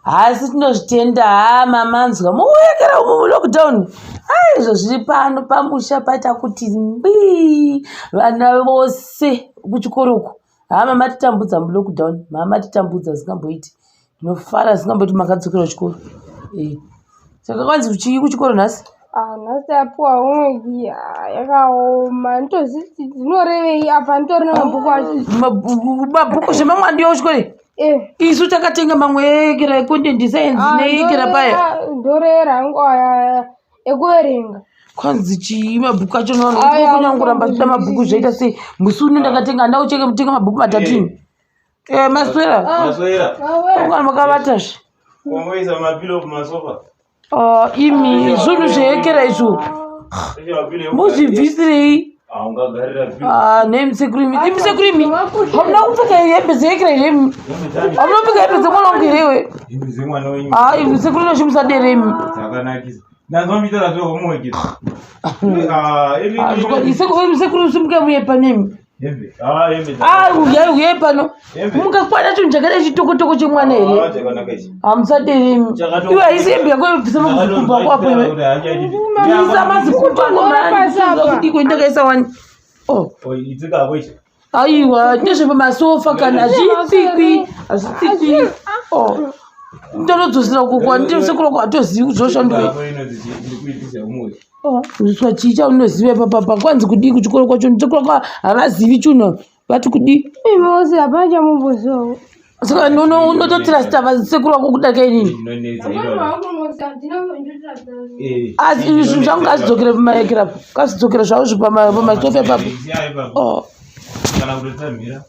Asi tinozvitenda mamanzwa muyekera umu lockdown. Izvo zviri pano pamusha paita kuti mbii vana vose kuchikoro uko. Mama titambudza mu lockdown. Mama titambudza zikamboiti. Tinofara zikamboiti makadzokera kuchikoro. Saka kwanzi kuchii kuchikoro nhasi? Nhasi tapuwa homework yakaoma. Nditozviti dzinorevei apa nditori namabhuku acho. Mabhuku zvemamwandi kuchikoro? Isu takatenga mamwe ekera content science neekera paya. Ndorera hangu aya ekuverenga. Kwanzi chii mabhuku acho noona kunyanguramba chita mabhuku zvaita sei? Musi uno ndakatenga ndaucheke mutenga mabhuku matatu. Maswera. Ungana makavatazve. Kumoisa mapilo kumasofa. Imi zvinhu zveekera izvo. Muzvibvisirei? Nemusekurimi. Imusekurimi. Hamuna kupfeka hembe dzeekera here? Hamuna kupfeka hembe dzemwana wangu here? Imusekurimi nochimusa deremi. Ndazomita zvo homework. Imusekurimi simuke muyepa nemi. Hembe. Uye pano. Mungakwana chinhu chakadai chitokotoko chemwana here? Hamusaderemi. Iwe haisi hembe yako yobvisa mazikumba kwapo iwe. Isa mazikumba ngomani. Ndiko ndakaisa wani. Itika kwacho. Aiwa, ndezvepamasofa kana azvitsikwi. Ndinodzosera kukwa ndisekura kwatozivi kuzoshandura. Zviswa chicha unoziva papa kwanzi kudi kuchikoro kwacho ndisekura havazivi chuno vati kudi. Mose hapana chamumbozivawo. Saka unototrasta vasekuru vako kudaka inini. Asi izvi zvangu ngazidzokere pamaekera ngazidzokere zvavo pamasofa papo. Kana kutotamira.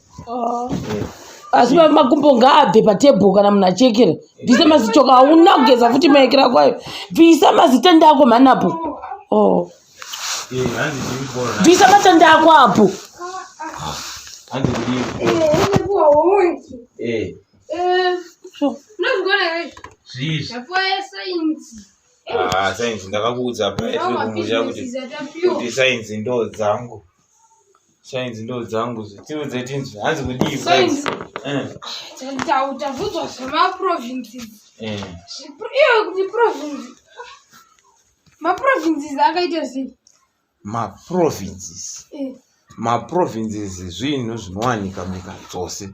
Asi makumbo ngaabve patebho kana munhu achekera. Bvisa mazitoka hauna kugeza futi maekera kwayo. Bvisa mazita ndako mhanapo. Bvisa matanda ako apo. Science ndakakuudza pakumusha kuti science ndo dzangu. Science ndo dzangu zvitiudze tinzvi hanzi kudii science. Tavudzwa zvemaprovinces. Iyo kuti province. Maprovinces akaita sei? Maprovinces zvinhu zvinowanika munyika dzose.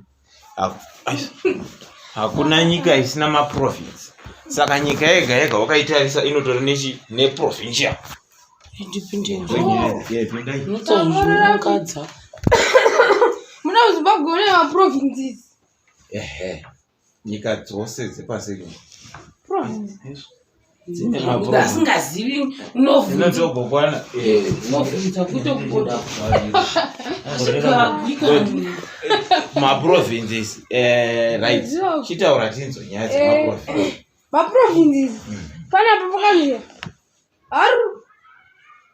Hakuna nyika isina maprovince. Saka nyika yega yega wakaitarisa inotori neprovincial. Muna Zimbabwe mune maprovinces. Nyika dzose dzepasi rino. Provinces. Ndasingazivi Inotobokwana. unovhunza kutokugoda. Maprovinces right. Chitaura tinzo nyaya dzemaprovinces. Maprovinces. Panapo pakamira.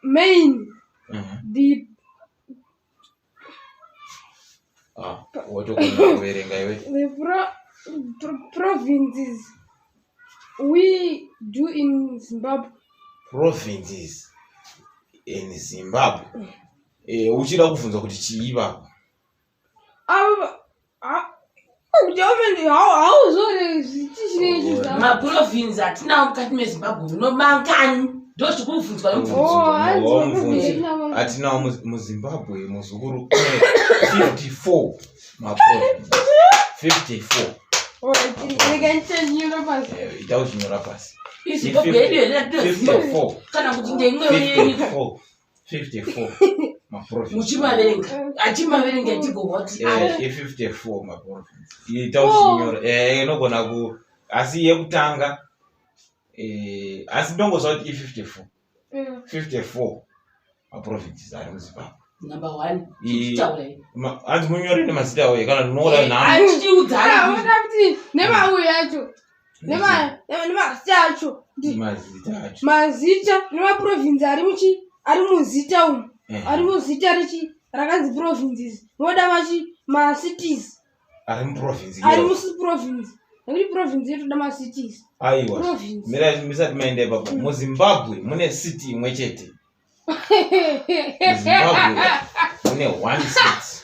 Main. The provinces we do in Zimbabwe. Provinces in Zimbabwe. Uchida kufunza kuti chiiva. Maprovince atina mukati meZimbabwe munomangani. Ndozvikufunzwa nomufundisi. Atina muZimbabwe muzukuru 54 maprovinces. 54. Ita uchinyora pasi. 54. Kana kuti ndeimwe 54 maprovinces. muchimaverenga achimaverenga tigowati 54 maprovinces. Ita uchinyora inogona ku asi yekutanga asi ndongozva kuti 54 maprovinces ari muZimbabwe. Number 1 hanzi munyore nemazita awo kana ndinoora nemauya acho nemazita acho mazita nemaprovince ari muzita umu ari muzita rakanzi provinces moda macities ari muprovince ari muprovince nekuti province yotoda macities. Aiwa mira misati maende ipapo muZimbabwe mune city imwe chete. Zimbabwe mune 1 city.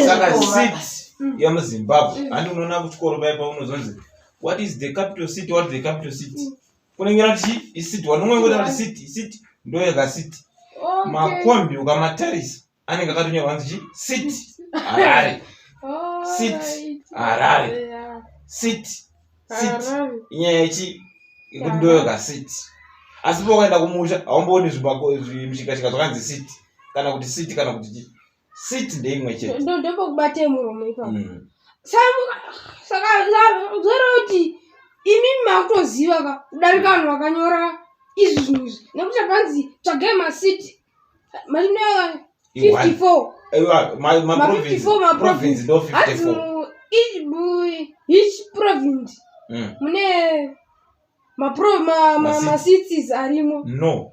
Saka city yamuZimbabwe handi unoona kuchikoro paipa unozonzi what is the capital city, what is the capital city. Kunengera kuti city wanongengota kuti city ndo yaka city. Makombi ukamatarisa anenge akatonyorwa kuti city Harare. City Harare. City inyaya ichi ndo yaka city. Asi pokaenda kumusha haumbooni zvimishikashika zvakanzi city kana kuti city kana kuti city ndeimwe chete. Ndopokubate muromo ipapo. Saka zero kuti imimi makutoziva kudarika vanhu vakanyora izvi zvinhu izvi nekuti akanzi tsvagai macity matino 54 maprovince ndo 54 each province mune macities arimo. No,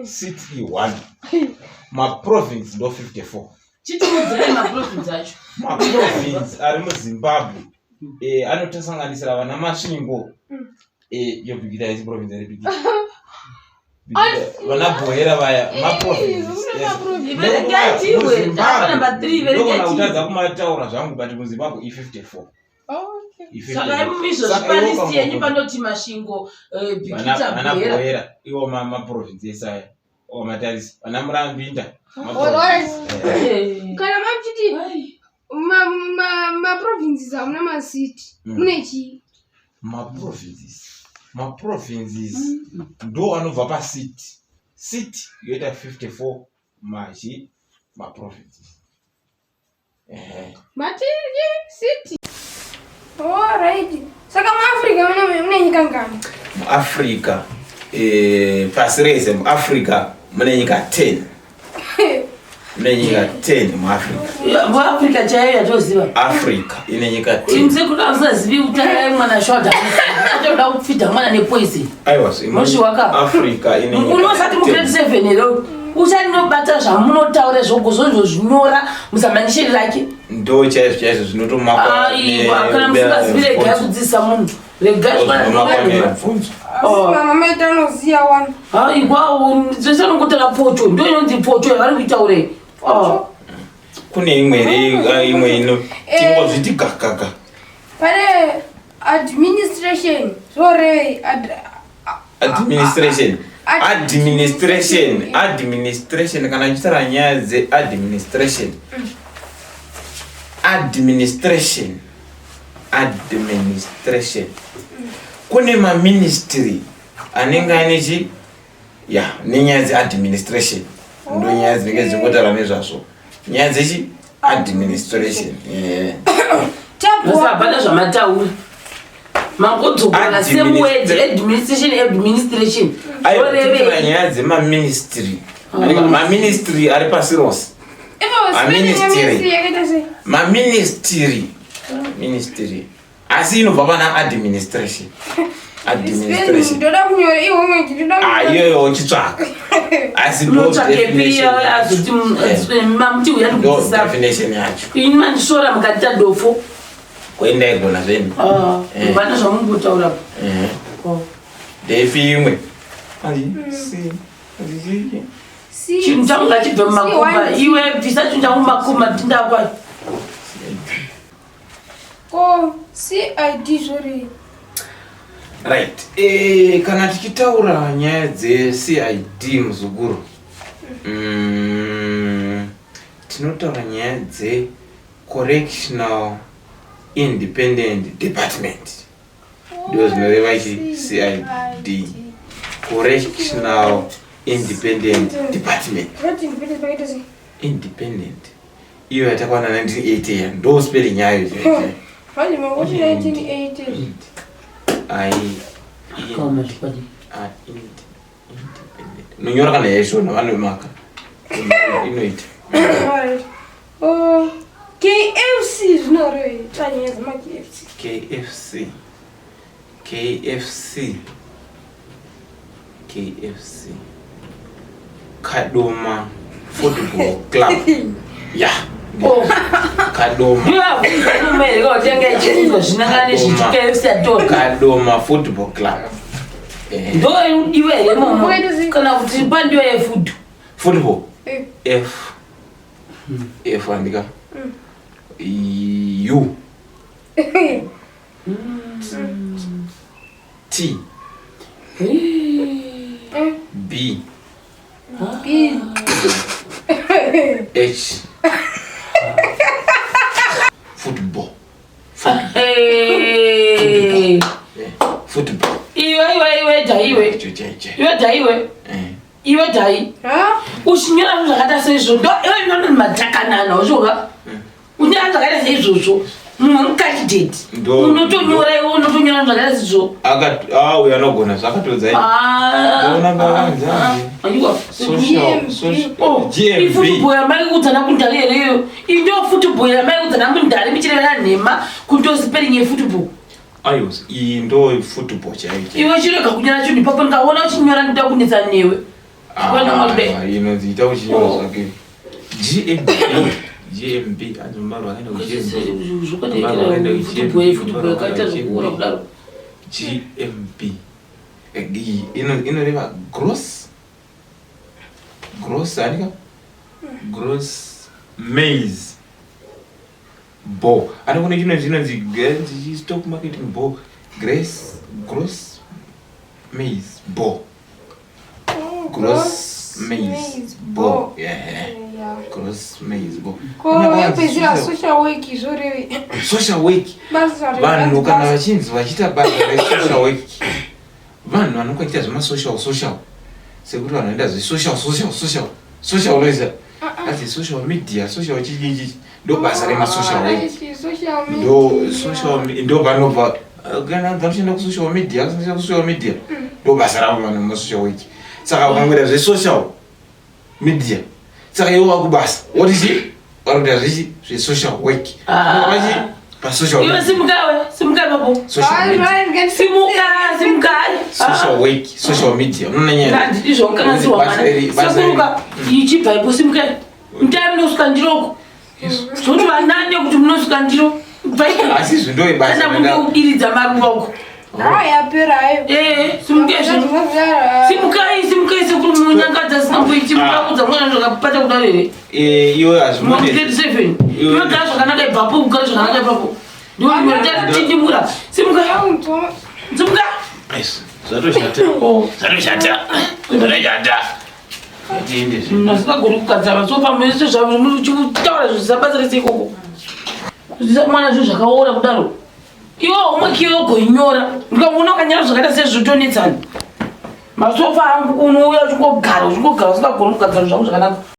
city 1 maprovince ndo 54. Chitomudzai maprovince acho. Maprovince ari muZimbabwe anotosanganisira vana masvingo yobhigita isi province rebhigita vana bhohera vaya maprovinceokona kutadza kumataura zvangu but muZimbabwe i54. Saka imumisho zvipanisi yenyu panoti masvingo bhigita bhohera iwo maprovince esaya wamatarisi vana Murambinda. Kana mamuchiti maprovinces hamuna macity mune chii? Maprovinces ndo anobva pacity. City yoita 54 maprovinces. Matiri city. Alright. Saka muAfrica mune nyika ngani? Muafrica pasi rese muAfrica mune nyika 10. Mune nyika 10 muAfrica. Muafrica chaiyo yatoziva. Africa ine nyika 10. Imsekuru ausazivi utara mwana shoda. Atoda kupfidha mwana nepoison. Aiwa. Moshi waka. Africa ine nyika. Unosati mu grade 7 ero. Uchanobata zvamunotaura zvogozonzo zvinora musamanyishiri rake. Ndo chaizvo zvinotomaka. Kana musingazivire rega kudzisa munhu. Rega zvinotomaka. Mama maita anoziya wani. Wow, zvese nokutaka pocho. Ndo inonzi pocho yavari kuitaure. Kune imwe ino tingozviti gagaga. Pane administration. Sorry, administration kana uchitara nyaya dzeadministration kune maministry anenge anechi nenyaya dzeadministration ndo nyaya dzinenge dzingotara nezvazvo nyaya dzechi administration. Musabhata zvamataura mangodzokana same word administration ayoreva nyaya dzemaministry maministry ari pasi rose ministry asi inobva pana administration ndoda kunyora ihomework ndoda iyoyo uchitsvaka asi definition yacho ini mandishora mukatita dofo kuenda igona zvenyu vana zvamungotaurapo ndefi imwe chinhu changu ngachibve mumakomba iwe bvisa chinhu changu mumakomba tindakwa ko CID zvori right. Kana tichitaura nyaya dzeCID muzukuru tinotaura nyaya dzecorrectional independent department ndo zvinoreva ichi CID correctional independent department. Independent iyo yatakwana 1980 ndo spelling yayo Vale, mas hoje 1980. Independent. Nonyora kana yeshona vanomaka. Inoita. KFC zvinore tanyeza ma KFC Kadoma Football Club. Yeah. Kadoma Football Club. Ndo iwe momo kana kuti pandiyo yefood football F andika U T B H football. Football. Iwe dai. Ushinyora zvakata sezvo ndo iwe ndono matakanana uzvoga. Unyanga zvakata sezvo. Candidate. Unotonyora iwe unotonyora zvakata sezvo. Uya anogona zvakatodza iwe. Ndona bavanza. Ayiwa. GMB. Football yamai kudzana kundale ireyo. Indo football yamai kudzana mundale michireva nhema kundozi perinye football. Ayos, ndo football chaite. Iwe chirega kunyora chinhu ipapo ndikaona uchinyora ndida kunetsa newe. Inodziita uchinyora zvake. GMB anzomaro akaenda GMB inoreva gross anika gross maize ball anokune chinonzi stock marketing ball gross maize ball gross maize ball gross maize ball social work vanhu kana vachinzi vachita basa resocial work vanhu vanokuita zvemasocial sekuti vanhu vanoita zvesocial loisa ati social media social chichi ndo basa remasocial work ndo vanobva kana vachienda kusocial media ndo basa ravo vanhu vemasocial work saka ukangoita zvesocial media saka iwe wakubasa wotisi varikuita zvesocial work vachi pasocial iwe simukai papo social work social media unonanyanya nditi zvokanganziwa sekuruka ichibva ipo simukai mutai munosuka ndiroko zvoti vanane kuti munosuka ndiro asi zvindoe basa mudiridza maruva uko simukai sekuru munonyangadza sinamboiti mukaudza mwana zvakapata kudaro here iwe 37 iwe gara zvakanaka ibvapo kugara zvakanaka ipapo ndotindimura simukai zvatoshata nasikagori kukadzama so pamese zvavo muchikutaura zvisabatsirese ikoko mwana zvo zvakaora kudaro iwe homework yogoinyora ndikaona ukanyora zvakaita sezvotonetsana masofa angu unouya uchingogara usingagori kugadzara zvangu zvakanaka